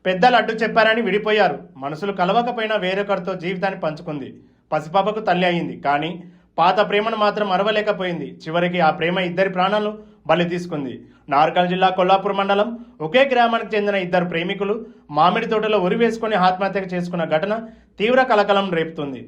పెద్దలు అడ్డు చెప్పారని విడిపోయారు. మనసులు కలవకపోయినా వేరొకరితో జీవితాన్ని పంచుకుంది. పసిపాపకు తల్లి అయింది. కానీ పాత ప్రేమను మాత్రం మరవలేకపోయింది. చివరికి ఆ ప్రేమ ఇద్దరి ప్రాణాలను బలి తీసుకుంది. నార్కల్ జిల్లా కొల్లాపూర్ మండలం ఒకే గ్రామానికి చెందిన ఇద్దరు ప్రేమికులు మామిడి తోటలో ఉరి వేసుకుని ఆత్మహత్య చేసుకున్న ఘటన తీవ్ర కలకలం రేపుతుంది.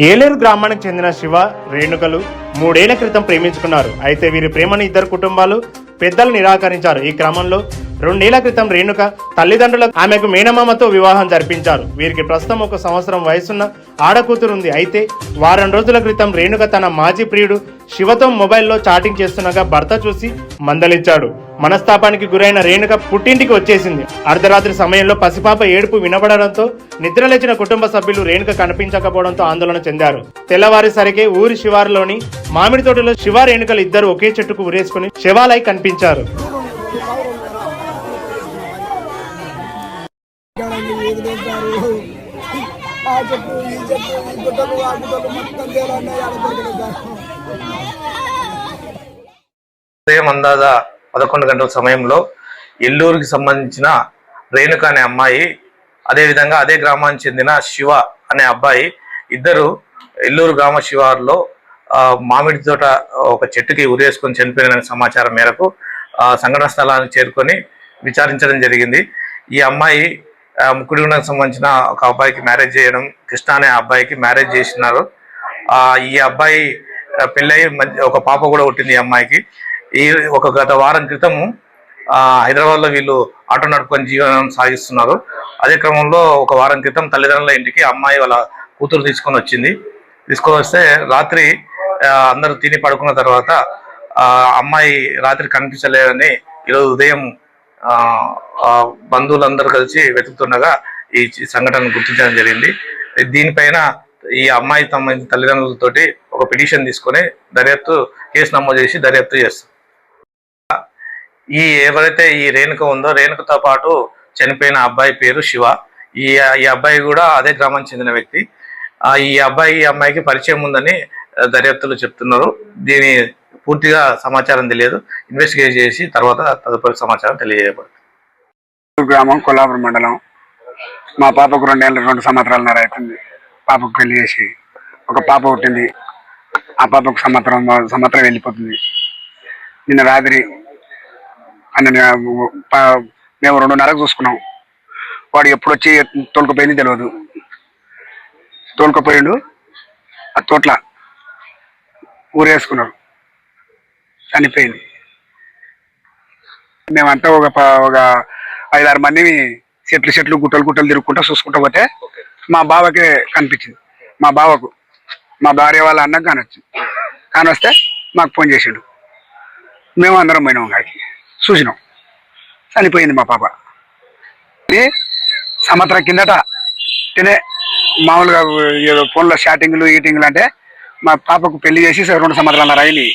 ఏలేరు గ్రామానికి చెందిన శివ, రేణుకలు 3 ఏళ్ల క్రితం ప్రేమించుకున్నారు. అయితే వీరి ప్రేమను ఇద్దరు కుటుంబాలు పెద్దలు నిరాకరించారు. ఈ క్రమంలో 2 ఏళ్ల క్రితం రేణుక తల్లిదండ్రులు ఆమెకు మేనమామతో వివాహం జరిపించారు. వీరికి ప్రస్తుతం 1 సంవత్సరం వయసున్న ఆడకూతురు ఉంది. అయితే వారం రోజుల క్రితం రేణుక తన మాజీ ప్రియుడు శివతో మొబైల్లో చాటింగ్ చేస్తుండగా భర్త చూసి మందలించాడు. మనస్తాపానికి గురైన రేణుక పుట్టింటికి వచ్చేసింది. అర్ధరాత్రి సమయంలో పసిపాప ఏడుపు వినబడడంతో నిద్రలేచిన కుటుంబ సభ్యులు రేణుక కనిపించకపోవడంతో ఆందోళన చెందారు. తెల్లవారేసరికి ఊరి శివారులోని మామిడి తోటలో శివ, రేణుకలు ఇద్దరు ఒకే చెట్టుకు ఉరేసుకుని శవాలై కనిపించారు. అందాజా 11 గంటల సమయంలో ఎల్లూరుకి సంబంధించిన రేణుక అనే అమ్మాయి, అదేవిధంగా అదే గ్రామానికి చెందిన శివ అనే అబ్బాయి ఇద్దరు ఎల్లూరు గ్రామ శివారులో మామిడి తోట ఒక చెట్టుకి ఉరేసుకొని చనిపోయిన సమాచారం మేరకు సంఘటన స్థలానికి చేరుకొని విచారించడం జరిగింది. ఈ అమ్మాయి ముక్కుడిగుండకు సంబంధించిన ఒక అబ్బాయికి మ్యారేజ్ చేయడం, కృష్ణ అనే అబ్బాయికి మ్యారేజ్ చేసినారు. ఈ అబ్బాయి పెళ్ళయి ఒక పాప కూడా పుట్టింది. ఈ అమ్మాయికి గత వారం క్రితము హైదరాబాద్లో వీళ్ళు ఆటో నడుపుకొని జీవనం సాగిస్తున్నారు. అదే క్రమంలో ఒక వారం క్రితం తల్లిదండ్రుల ఇంటికి అమ్మాయి వాళ్ళ కూతురు తీసుకొని వస్తే రాత్రి అందరూ తిని పడుకున్న తర్వాత అమ్మాయి రాత్రి కనిపించలేదని ఈరోజు ఉదయం బంధువులందరూ కలిసి వెతుకుతుండగా ఈ సంఘటన గుర్తించడం జరిగింది. దీనిపైన ఈ అమ్మాయి తమ తల్లిదండ్రులతోటి ఒక పిటిషన్ తీసుకొని కేసు నమోదు చేసి దర్యాప్తు చేస్తారు. ఎవరైతే ఈ రేణుక ఉందో, రేణుకతో పాటు చనిపోయిన అబ్బాయి పేరు శివ. ఈ అబ్బాయి కూడా అదే గ్రామానికి చెందిన వ్యక్తి. ఈ అమ్మాయికి పరిచయం ఉందని దర్యాప్తులు చెప్తున్నారు. దీని పూర్తిగా సమాచారం తెలియదు. ఇన్వెస్టిగేట్ చేసి తర్వాత తదుపరి సమాచారం తెలియజేయబడుతుంది. గ్రామం కొల్లాపూర్ మండలం. మా పాపకు 2 సంవత్సరాలన్నర అవుతుంది. పాపకు పెళ్లి చేసి ఒక పాప పుట్టింది. ఆ పాపకు సంవత్సరం వెళ్ళిపోతుంది. నిన్న రాత్రి మేము 2:30కు చూసుకున్నాం. వాడు ఎప్పుడు వచ్చి తోలుకుపోయింది తెలియదు. తోలుకుపోయిండు. ఆ తోట్ల ఊరేసుకున్నాడు, చనిపోయింది. మేమంతా ఒక 5-6 మంది చెట్లు గుట్టలు తిరుగుకుంటూ చూసుకుంటూ పోతే మా బావకి కనిపించింది. మా భార్య వాళ్ళ అన్నకు కానొస్తే మాకు ఫోన్ చేసిండు. మేము అందరం పోయినాం. గాడికి చూసినాం, చనిపోయింది మా పాప. సంవత్సరం కిందట మామూలుగా ఏదో ఫోన్లో షాటింగ్లు ఈటింగ్లు అంటే మా పాపకు పెళ్లి చేసి 2 సంవత్సరాలన్నర అయింది.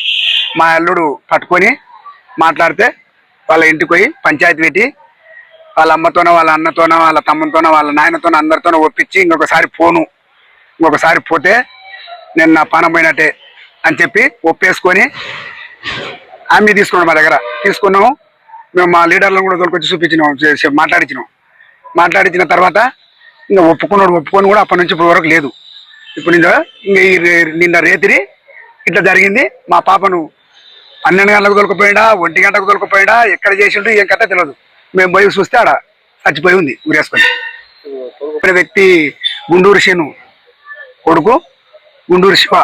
మా అల్లుడు పట్టుకొని మాట్లాడితే వాళ్ళ ఇంటికి పోయి పంచాయతీ పెట్టి వాళ్ళ అమ్మతోనో, వాళ్ళ అన్నతోనో, వాళ్ళ తమ్ముతోనో, వాళ్ళ నాయనతోనో అందరితోనో ఒప్పించి ఇంకొకసారి పోతే నేను నా పానం పోయినట్టే అని చెప్పి ఒప్పేసుకొని ఆమె తీసుకున్నాం. మా దగ్గర తీసుకున్నాము. మేము మా లీడర్లను కూడా తోలుకొచ్చి చూపించినాం, మాట్లాడించిన తర్వాత ఇంకా ఒప్పుకొని కూడా అప్పటి నుంచి ఇప్పటి వరకు లేదు. ఇప్పుడు నిన్న రేతిరి ఇట్లా జరిగింది. మా పాపను 12 గంటలకు తోలుకుపోయినా, 1 గంటకు తోలుకుపోయినా, ఎక్కడ చేసిండు ఏం కథ తెలియదు. మేము పోయి చూస్తే ఆడ చచ్చిపోయి ఉంది ఉరేసుకొని. వ్యక్తి గుండూరు శీను కొడుకు, గుండూరు శివ.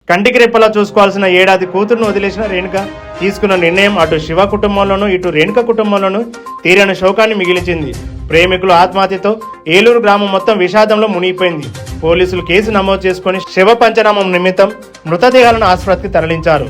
కంటికి రెప్పలా చూసుకోవాల్సిన ఏడాది కూతురును వదిలేసిన రేణుక తీసుకున్న నిర్ణయం అటు శివ కుటుంబంలోనూ ఇటు రేణుక కుటుంబంలోనూ తీరని శోకాన్ని మిగిల్చింది. ప్రేమికులు ఆత్మహత్యతో ఏలూరు గ్రామం మొత్తం విషాదంలో మునిగిపోయింది. పోలీసులు కేసు నమోదు చేసుకుని శవ పంచనామం నిమిత్తం మృతదేహాలను ఆసుపత్రికి తరలించారు.